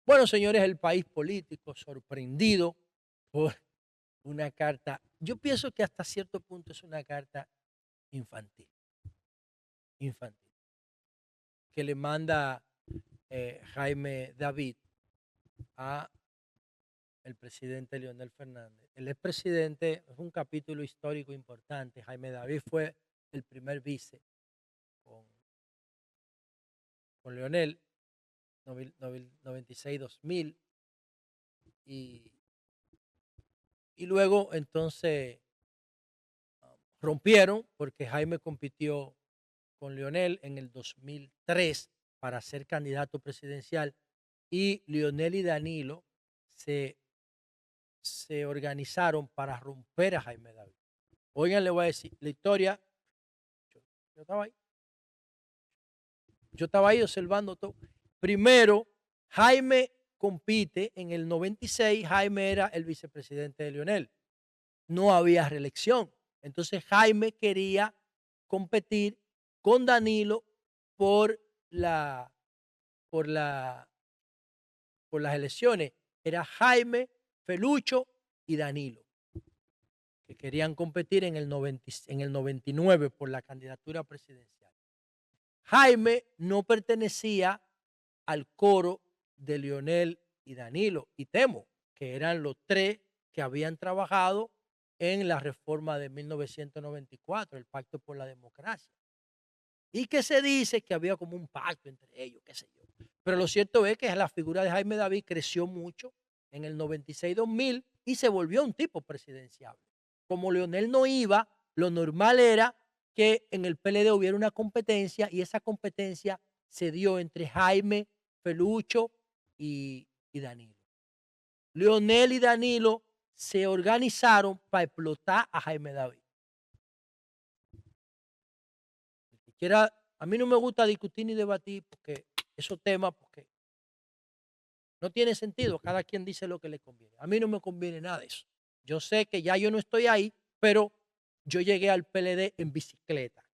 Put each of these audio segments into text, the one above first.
Bueno, señores, el país político sorprendido por una carta. Yo pienso que hasta cierto punto es una carta infantil, infantil, que le manda Jaime David a el presidente Leonel Fernández. El expresidente es un capítulo histórico importante. Jaime David fue el primer vice con, con Leonel, 96-2000, y, y luego entonces rompieron porque Jaime compitió con Leonel en el 2003 para ser candidato presidencial y Leonel y Danilo se, se organizaron para romper a Jaime David. Oigan, le voy a decir, la historia, yo estaba ahí, observando todo. Primero, Jaime compite en el 96, Jaime era el vicepresidente de Leonel. No había reelección. Entonces Jaime quería competir con Danilo por la por la por las elecciones. Era Jaime, Felucho y Danilo, que querían competir en el 99 por la candidatura presidencial. Jaime no pertenecía al coro de Leonel y Danilo y Temo, que eran los tres que habían trabajado en la reforma de 1994, el Pacto por la Democracia. Y que se dice que había como un pacto entre ellos, qué sé yo. Pero lo cierto es que la figura de Jaime David creció mucho en el 96-2000 y se volvió un tipo presidenciable. Como Leonel no iba, lo normal era que en el PLD hubiera una competencia y esa competencia se dio entre Jaime, Felucho y Danilo. Leonel y Danilo se organizaron para explotar a Jaime David. A mí no me gusta discutir ni debatir porque esos temas, porque no tiene sentido, cada quien dice lo que le conviene. A mí no me conviene nada de eso. Yo sé que ya yo no estoy ahí, pero yo llegué al PLD en bicicleta.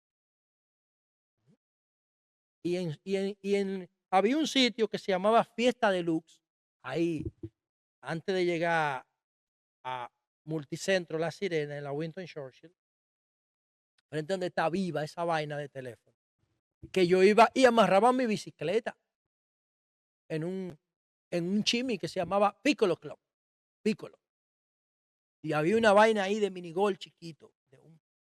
Había un sitio que se llamaba Fiesta Deluxe, ahí, antes de llegar a Multicentro La Sirena, en la Winston Churchill, frente donde está Viva esa vaina de teléfono, que yo iba y amarraba mi bicicleta en un chimi que se llamaba Piccolo Club, Piccolo. Y había una vaina ahí de minigol chiquito,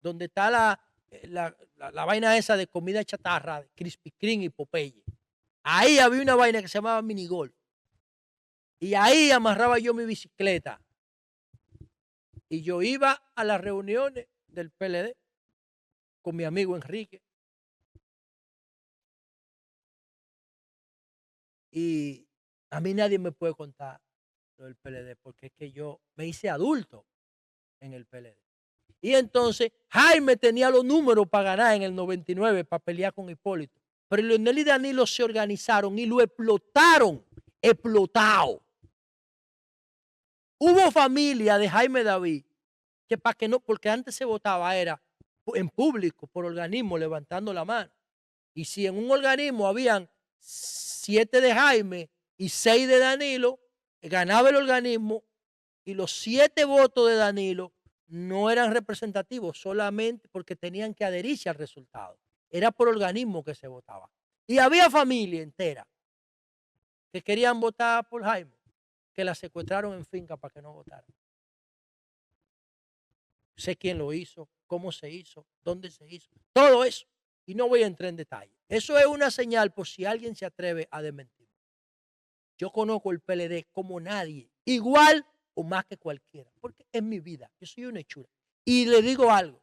donde está la vaina esa de comida chatarra, de Krispy Kreme y Popeye. Ahí había una vaina que se llamaba minigol. Y ahí amarraba yo mi bicicleta. Y yo iba a las reuniones del PLD con mi amigo Enrique. Y a mí nadie me puede contar lo del PLD, porque es que yo me hice adulto en el PLD. Y entonces Jaime tenía los números para ganar en el 99, para pelear con Hipólito. Pero Leonel y Danilo se organizaron y lo explotaron, explotado. Hubo familia de Jaime David que para que no, porque antes se votaba era en público, por organismo, levantando la mano. Y si en un organismo habían 7 de Jaime y 6 de Danilo, ganaba el organismo y los 7 votos de Danilo no eran representativos solamente porque tenían que adherirse al resultado. Era por organismo que se votaba. Y había familia entera que querían votar por Jaime, que la secuestraron en finca para que no votaran. Sé quién lo hizo, cómo se hizo, dónde se hizo, todo eso. Y no voy a entrar en detalle. Eso es una señal por si alguien se atreve a desmentir. Yo conozco el PLD como nadie, igual o más que cualquiera, porque es mi vida. Yo soy una hechura. Y le digo algo,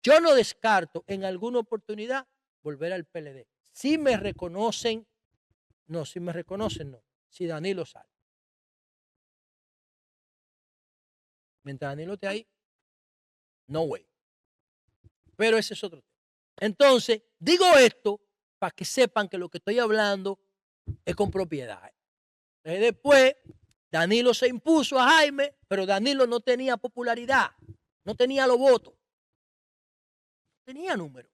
yo no descarto en alguna oportunidad volver al PLD. Si me reconocen, no, si Danilo sale. Mientras Danilo esté ahí, no way. Pero ese es otro tema. Entonces, digo esto para que sepan que lo que estoy hablando es con propiedad. Después, Danilo se impuso a Jaime, pero Danilo no tenía popularidad, no tenía los votos, no tenía número.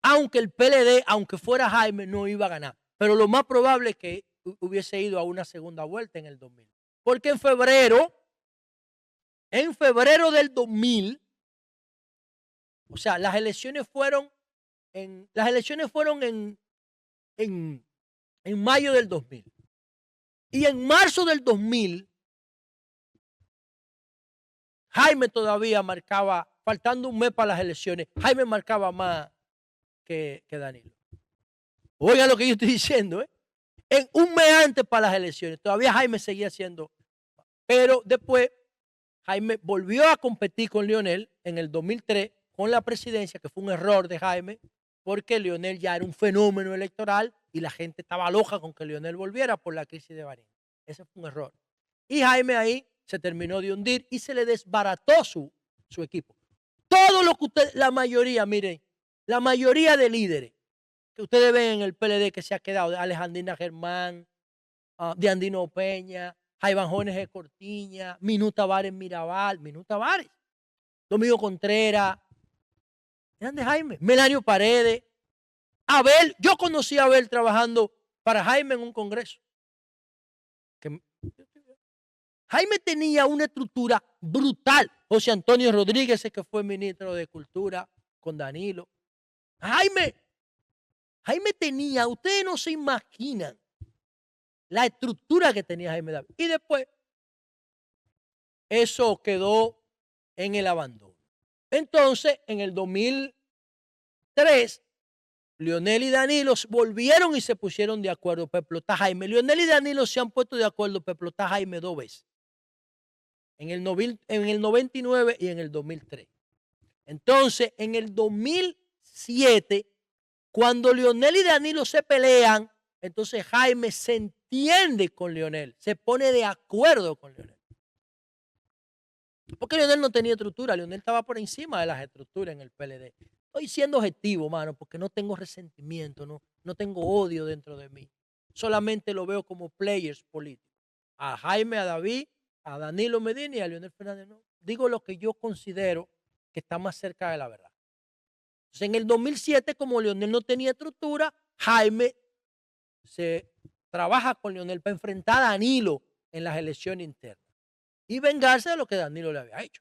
Aunque el PLD, aunque fuera Jaime, no iba a ganar. Pero lo más probable es que hubiese ido a una segunda vuelta en el 2000. Porque en febrero del 2000, o sea, las elecciones fueron en mayo del 2000. Y en marzo del 2000, Jaime todavía marcaba, faltando un mes para las elecciones, Jaime marcaba más que Danilo. Oigan lo que yo estoy diciendo, ¿eh? En un mes antes para las elecciones, todavía Jaime seguía siendo. Pero después, Jaime volvió a competir con Leonel en el 2003 con la presidencia, que fue un error de Jaime, porque Leonel ya era un fenómeno electoral y la gente estaba loca con que Leonel volviera por la crisis de Barinas. Ese fue un error. Y Jaime ahí se terminó de hundir y se le desbarató su equipo. Todo lo que la mayoría, miren, la mayoría de líderes que ustedes ven en el PLD que se ha quedado, de Alejandrina Germán, de Andino Peña, Jaivan Jones de Cortiña, Minuta Vares Mirabal, Domingo Contreras, eran de Jaime, Melanio Paredes, Abel. Yo conocí a Abel trabajando para Jaime en un congreso. Jaime tenía una estructura brutal. José Antonio Rodríguez, que fue ministro de Cultura con Danilo. Jaime tenía, ustedes no se imaginan la estructura que tenía Jaime David. Y después, eso quedó en el abandono. Entonces, en el 2003, Leonel y Danilo volvieron y se pusieron de acuerdo para explotar a Jaime. Leonel y Danilo se han puesto de acuerdo para explotar a Jaime 2 veces. En el 99 y en el 2003. Entonces, en el 2007, cuando Leonel y Danilo se pelean, entonces Jaime se entiende con Leonel, se pone de acuerdo con Leonel. Porque Leonel no tenía estructura, Leonel estaba por encima de las estructuras en el PLD. Estoy siendo objetivo, mano, porque no tengo resentimiento, no tengo odio dentro de mí. Solamente lo veo como players políticos. A Jaime, a David, a Danilo Medina y a Leonel Fernández. No. Digo lo que yo considero que está más cerca de la verdad. Entonces, en el 2007, como Leonel no tenía estructura, Jaime se trabaja con Leonel para enfrentar a Danilo en las elecciones internas y vengarse de lo que Danilo le había hecho.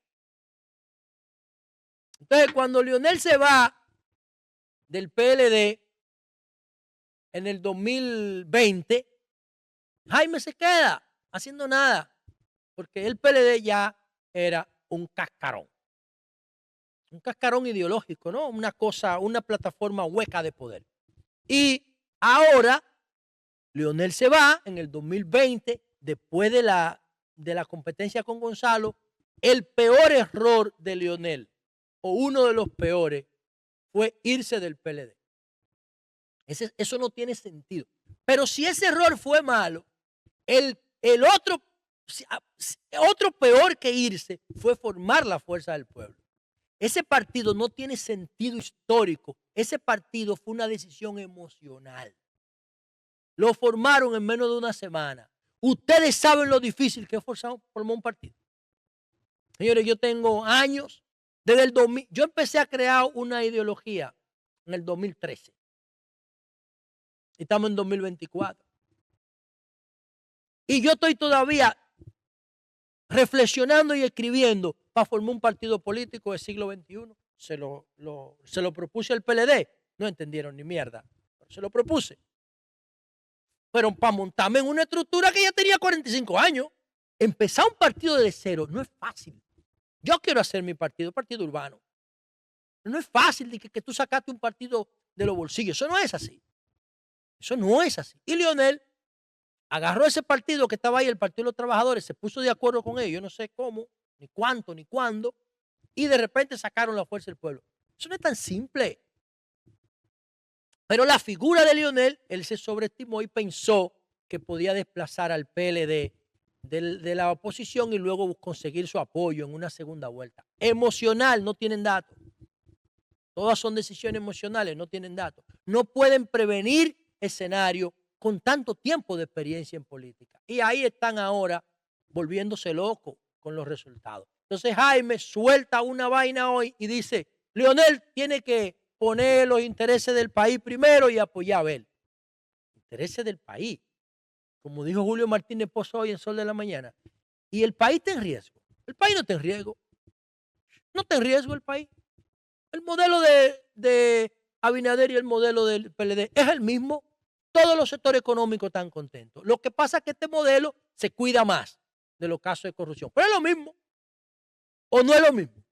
Entonces, cuando Leonel se va del PLD en el 2020, Jaime se queda haciendo nada, porque el PLD ya era un cascarón ideológico, ¿no? Una plataforma hueca de poder. Y ahora Leonel se va en el 2020, después de la competencia con Gonzalo. El peor error de Leonel, o uno de los peores, fue irse del PLD. Eso no tiene sentido. Pero si ese error fue malo, el otro peor que irse fue formar la Fuerza del Pueblo. Ese partido no tiene sentido histórico. Ese partido fue una decisión emocional. Lo formaron en menos de una semana. Ustedes saben lo difícil que es formar un partido. Señores, yo tengo años, desde el 2000, yo empecé a crear una ideología en el 2013. Estamos en 2024. Y yo estoy todavía reflexionando y escribiendo para formar un partido político del siglo XXI. Se lo propuse al PLD. No entendieron ni mierda. Pero se lo propuse. Pero para montarme en una estructura que ya tenía 45 años, empezar un partido de cero no es fácil. Yo quiero hacer mi partido urbano. No es fácil de que tú sacaste un partido de los bolsillos. Eso no es así. Eso no es así. Y Leonel agarró ese partido que estaba ahí, el Partido de los Trabajadores, se puso de acuerdo con ellos, yo no sé cómo, ni cuánto, ni cuándo, y de repente sacaron la Fuerza del Pueblo. Eso no es tan simple. Pero la figura de Leonel, él se sobreestimó y pensó que podía desplazar al PLD de la oposición y luego conseguir su apoyo en una segunda vuelta. Emocional, no tienen datos. Todas son decisiones emocionales, no tienen datos. No pueden prevenir escenarios con tanto tiempo de experiencia en política. Y ahí están ahora volviéndose locos con los resultados. Entonces Jaime suelta una vaina hoy y dice, Leonel tiene que poner los intereses del país primero y apoyar a Abel. Intereses del país. como dijo Julio Martínez Pozo hoy en Sol de la Mañana, y el país está en riesgo. El país no está en riesgo. No está en riesgo el país. El modelo de Abinader y el modelo del PLD es el mismo. Todos los sectores económicos están contentos. Lo que pasa es que este modelo se cuida más de los casos de corrupción. Pero es lo mismo. ¿O no es lo mismo?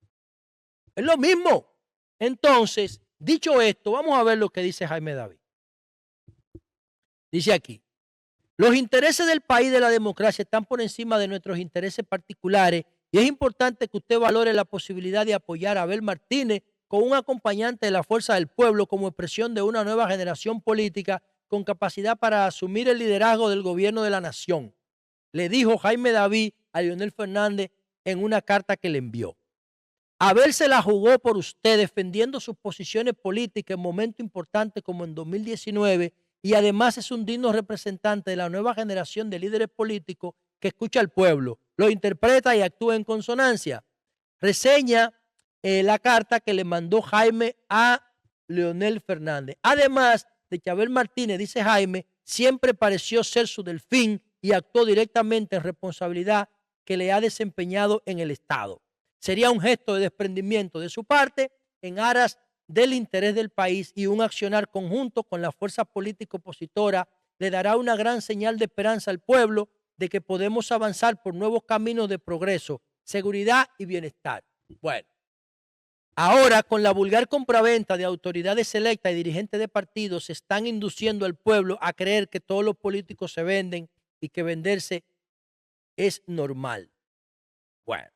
Es lo mismo. Entonces, dicho esto, vamos a ver lo que dice Jaime David. Dice aquí, los intereses del país y de la democracia están por encima de nuestros intereses particulares y es importante que usted valore la posibilidad de apoyar a Abel Martínez con un acompañante de la Fuerza del Pueblo como expresión de una nueva generación política con capacidad para asumir el liderazgo del gobierno de la nación, le dijo Jaime David a Leonel Fernández en una carta que le envió. Abel se la jugó por usted defendiendo sus posiciones políticas en momentos importantes como en 2019 y además es un digno representante de la nueva generación de líderes políticos que escucha al pueblo, lo interpreta y actúa en consonancia. Reseña la carta que le mandó Jaime a Leonel Fernández. Además de que Abel Martínez, dice Jaime, siempre pareció ser su delfín y actuó directamente en responsabilidad que le ha desempeñado en el Estado. Sería un gesto de desprendimiento de su parte en aras del interés del país y un accionar conjunto con la fuerza política opositora le dará una gran señal de esperanza al pueblo de que podemos avanzar por nuevos caminos de progreso, seguridad y bienestar. Bueno, ahora con la vulgar compraventa de autoridades electas y dirigentes de partidos se están induciendo al pueblo a creer que todos los políticos se venden y que venderse es normal. Bueno,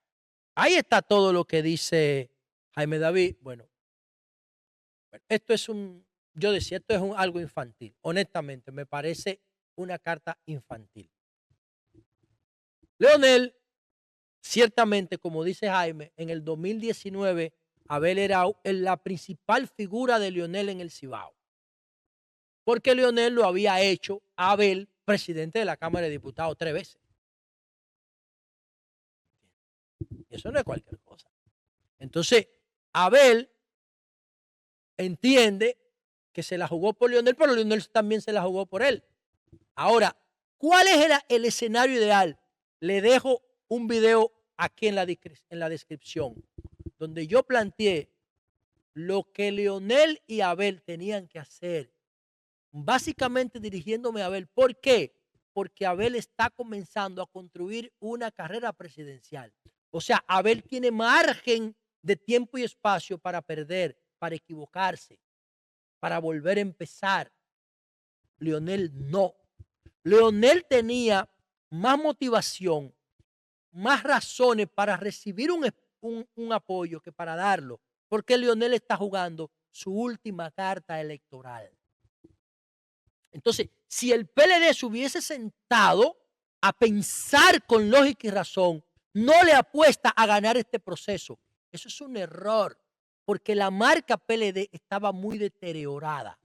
ahí está todo lo que dice Jaime David. Bueno, esto es yo decía, esto es algo infantil. Honestamente, me parece una carta infantil. Leonel, ciertamente, como dice Jaime, en el 2019, Abel era la principal figura de Leonel en el Cibao. Porque Leonel lo había hecho a Abel presidente de la Cámara de Diputados 3 veces. Eso no es cualquier cosa. Entonces, Abel entiende que se la jugó por Leonel, pero Leonel también se la jugó por él. Ahora, ¿cuál es el escenario ideal? Le dejo un video aquí en la descripción, donde yo planteé lo que Leonel y Abel tenían que hacer, básicamente dirigiéndome a Abel. ¿Por qué? Porque Abel está comenzando a construir una carrera presidencial. O sea, Abel tiene margen de tiempo y espacio para perder, para equivocarse, para volver a empezar. Leonel no. Leonel tenía más motivación, más razones para recibir un apoyo que para darlo, porque Leonel está jugando su última carta electoral. Entonces, si el PLD se hubiese sentado a pensar con lógica y razón, no le apuesta a ganar este proceso. Eso es un error, porque la marca PLD estaba muy deteriorada.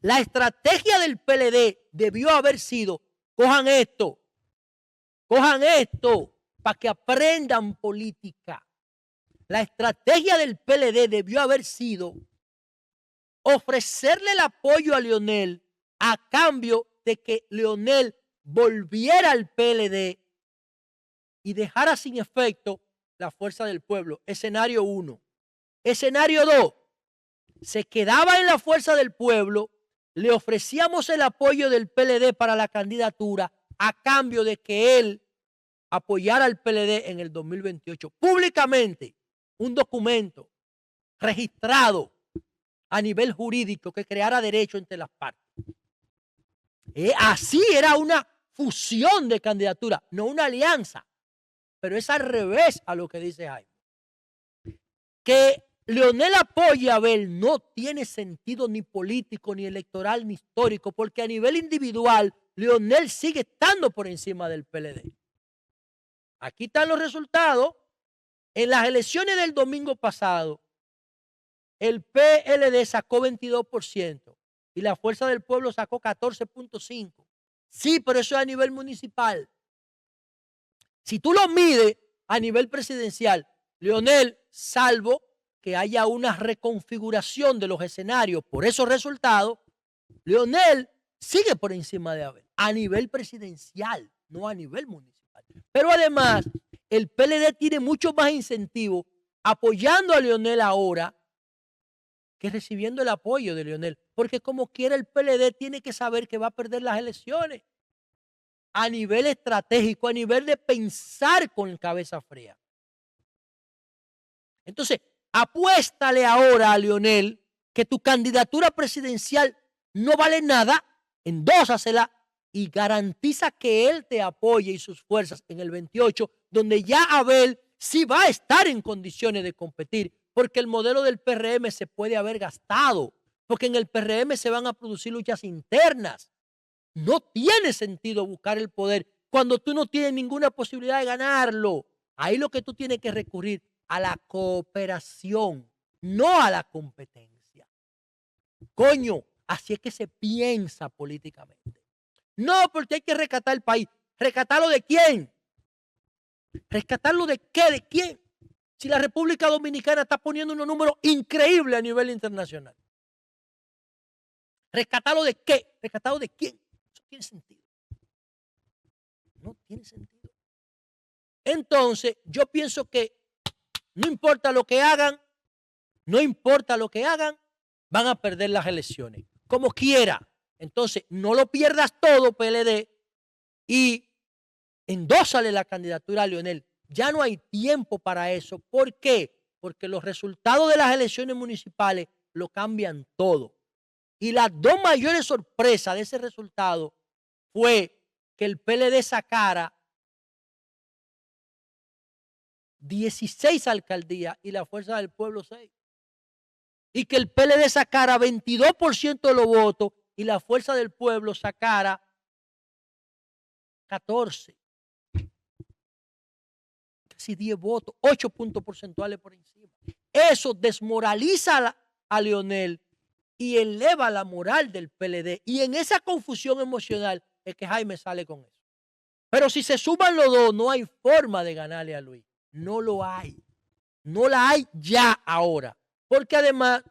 La estrategia del PLD debió haber sido, cojan esto, para que aprendan política. La estrategia del PLD debió haber sido ofrecerle el apoyo a Leonel a cambio de que Leonel volviera al PLD y dejara sin efecto la fuerza del pueblo. Escenario 1. Escenario 2. Se quedaba en la fuerza del pueblo, le ofrecíamos el apoyo del PLD para la candidatura a cambio de que él apoyara al PLD en el 2028. Públicamente, un documento registrado a nivel jurídico que creara derecho entre las partes. Así era una fusión de candidatura, no una alianza. Pero es al revés a lo que dice Jaime. Que Leonel apoye a Abel no tiene sentido ni político, ni electoral, ni histórico, porque a nivel individual, Leonel sigue estando por encima del PLD. Aquí están los resultados. En las elecciones del domingo pasado, el PLD sacó 22% y la Fuerza del Pueblo sacó 14.5%. Sí, pero eso es a nivel municipal. Si tú lo mides a nivel presidencial, Leonel, salvo que haya una reconfiguración de los escenarios por esos resultados, Leonel sigue por encima de Abel, a nivel presidencial, no a nivel municipal. Pero además, el PLD tiene mucho más incentivo apoyando a Leonel ahora que recibiendo el apoyo de Leonel, porque como quiera el PLD tiene que saber que va a perder las elecciones a nivel estratégico, a nivel de pensar con cabeza fría. Entonces, apuéstale ahora a Leonel que tu candidatura presidencial no vale nada, endósasela y garantiza que él te apoye y sus fuerzas en el 28, donde ya Abel sí va a estar en condiciones de competir, porque el modelo del PRM se puede haber gastado, porque en el PRM se van a producir luchas internas. No tiene sentido buscar el poder cuando tú no tienes ninguna posibilidad de ganarlo. Ahí lo que tú tienes que recurrir a la cooperación, no a la competencia. Coño, así es que se piensa políticamente. No, porque hay que rescatar el país. ¿Rescatarlo de quién? ¿Rescatarlo de qué? ¿De quién? Si la República Dominicana está poniendo unos números increíbles a nivel internacional. ¿Rescatarlo de qué? ¿Rescatarlo de quién? Eso tiene sentido. No tiene sentido. Entonces, yo pienso que no importa lo que hagan, no importa lo que hagan, van a perder las elecciones. Como quiera. Entonces, no lo pierdas todo, PLD, y endósale la candidatura a Leonel. Ya no hay tiempo para eso. ¿Por qué? Porque los resultados de las elecciones municipales lo cambian todo. Y las dos mayores sorpresas de ese resultado fue que el PLD sacara 16 alcaldías y la Fuerza del Pueblo 6. Y que el PLD sacara 22% de los votos y la Fuerza del Pueblo sacara 14. Casi 10 votos, 8 puntos porcentuales por encima. Eso desmoraliza a Leonel y eleva la moral del PLD. Y en esa confusión emocional es que Jaime sale con eso. Pero si se suman los dos, no hay forma de ganarle a Luis. No lo hay. No la hay ya ahora. Porque además,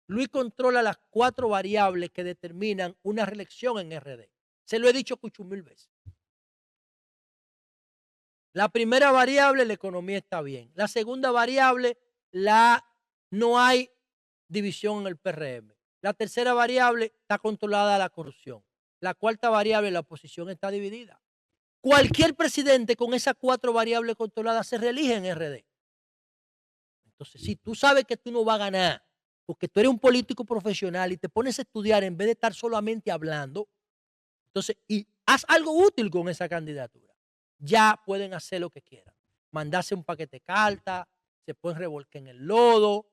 Luis controla las 4 variables que determinan una reelección en RD. Se lo he dicho 8,000 veces. La primera variable, la economía está bien. La segunda variable, no hay división en el PRM. La tercera variable, está controlada la corrupción. La cuarta variable, la oposición está dividida. Cualquier presidente con esas 4 variables controladas se reelige en RD. Entonces, si tú sabes que tú no vas a ganar, porque tú eres un político profesional y te pones a estudiar en vez de estar solamente hablando, entonces, y haz algo útil con esa candidatura. Ya pueden hacer lo que quieran. Mandarse un paquete de cartas, se pueden revolcar en el lodo,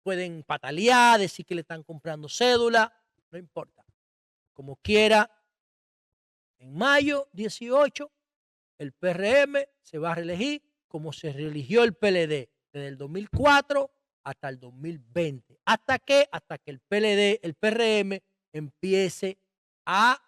pueden patalear, decir que le están comprando cédula, no importa. Como quiera, en mayo 18, el PRM se va a reelegir como se reeligió el PLD desde el 2004 hasta el 2020. ¿Hasta qué? Hasta que el PLD, el PRM, empiece a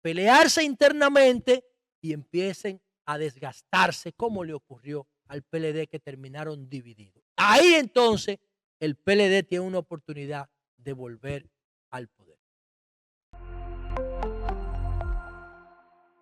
pelearse internamente y empiecen a desgastarse como le ocurrió al PLD que terminaron divididos. Ahí entonces el PLD tiene una oportunidad de volver al poder.